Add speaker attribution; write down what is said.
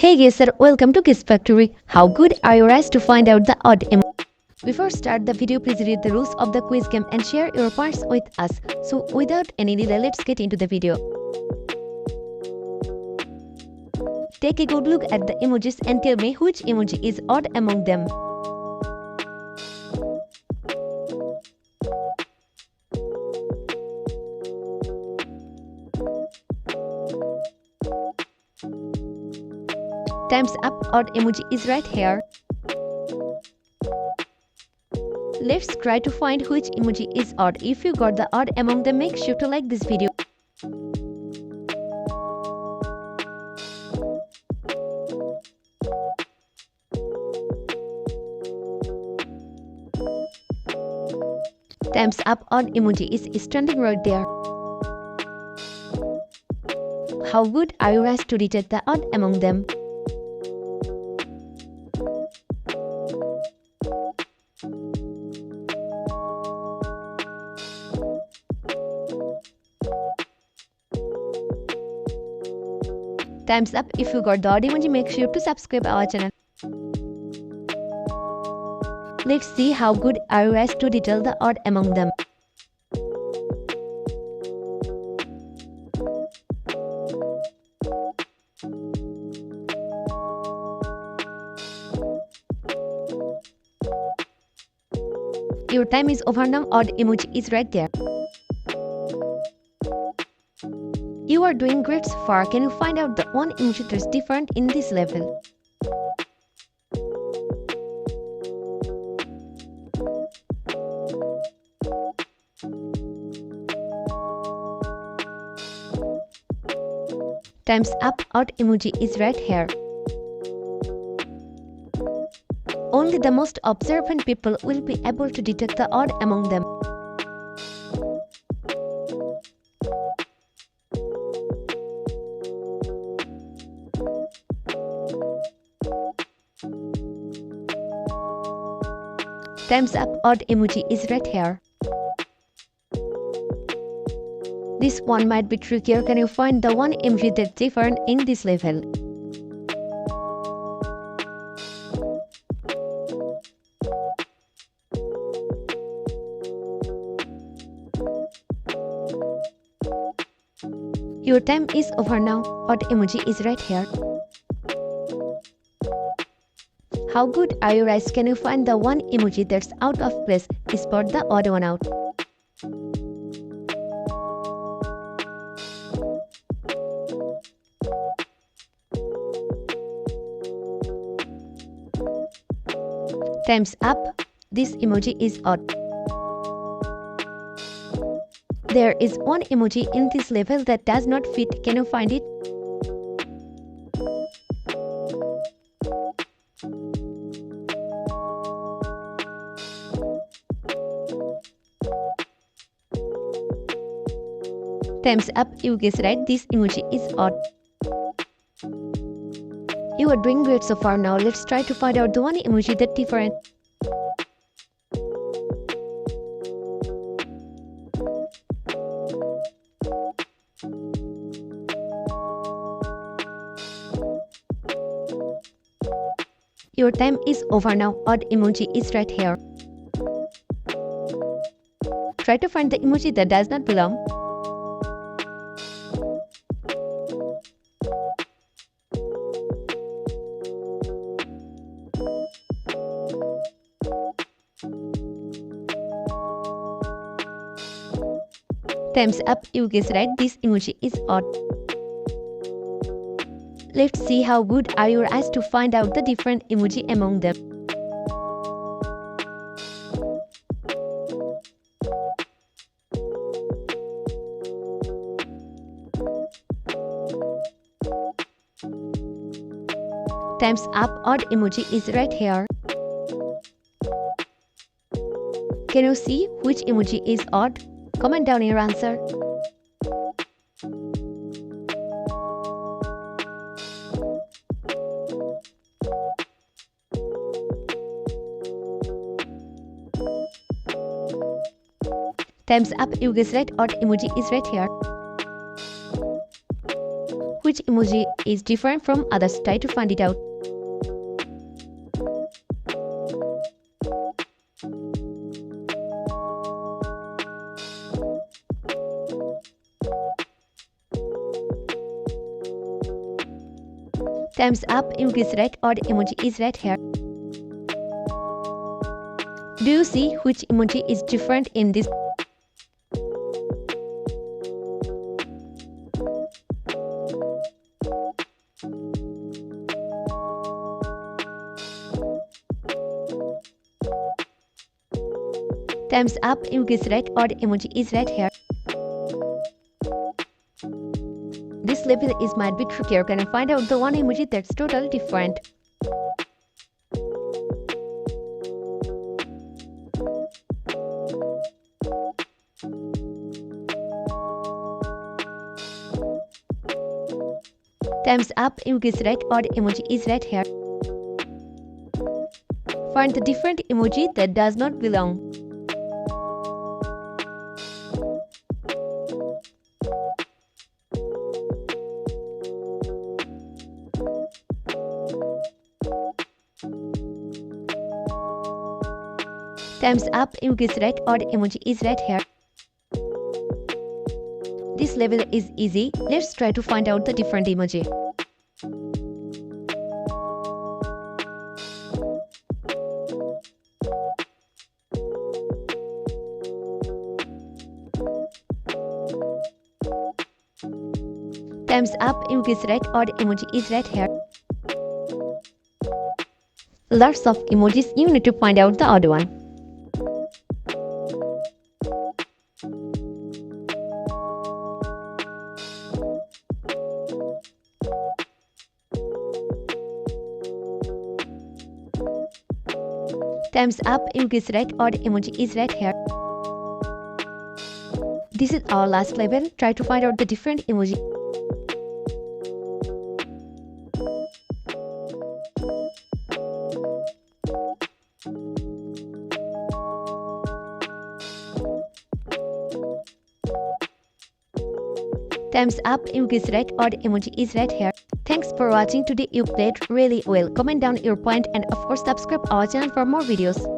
Speaker 1: Hey guys, sir, welcome to Kiss Factory. How good are your eyes to find out the odd emoji? Before start the video, please read the rules of the quiz game and share your points with us. So without any delay, let's get into the video. Take a good look at the emojis and tell me which emoji is odd among them. Time's up, odd emoji is right here. Let's try to find which emoji is odd. If you got the odd among them, make sure to like this video. Time's up, odd emoji is standing right there. How good are you guys to detect the odd among them? Time's up. If you got the odd emoji, make sure to subscribe our channel. Let's see how good are you guys to detail the odd among them. Your time is over now. Odd emoji is right there. You are doing great so far. Can you find out the one emoji that's different in this level? Time's up. Odd emoji is right here. Only the most observant people will be able to detect the odd among them. Time's up. Odd emoji is right here. This one might be trickier. Can you find the one emoji that's different in this level? Your time is over now. Odd emoji is right here. How good are your eyes? Can you find the one emoji that's out of place? Spot the odd one out. Time's up. This emoji is odd. There is one emoji in this level that does not fit. Can you find it? Time's up. You guessed right. This emoji is odd. You are doing great so far. Now let's try to find out the one emoji that's different. Your time is over now. Odd emoji is right here. Try to find the emoji that does not belong. Time's up. You guessed right. This emoji is odd. Let's see how good are your eyes to find out the different emoji among them. Time's up. Odd emoji is right here. Can you see which emoji is odd? Comment down your answer. Time's up. You guessed right. Odd emoji is right here. which emoji is different from others. Try to find it out. Time's up. You guess right. Odd emoji is right here. Do you see which emoji is different in this? Time's up. You guess right. Odd emoji is right here. This level is might be trickier. Can I find out the one emoji that's totally different? Time's up. You guess right. Odd emoji is right here. Find the different emoji that does not belong. Time's up. You guess right. Odd emoji is right here. This level is easy. Let's try to find out the different emoji. Time's up. You guess right. Odd emoji is right here. Lots of emojis. You need to find out the odd one. Time's up. You guess right. Odd emoji is right here. This is our last level. Try to find out the different emoji. Time's up. You guess right. Odd emoji is right here. Thanks for watching today. You played really well. Comment down your point and of course subscribe our channel for more videos.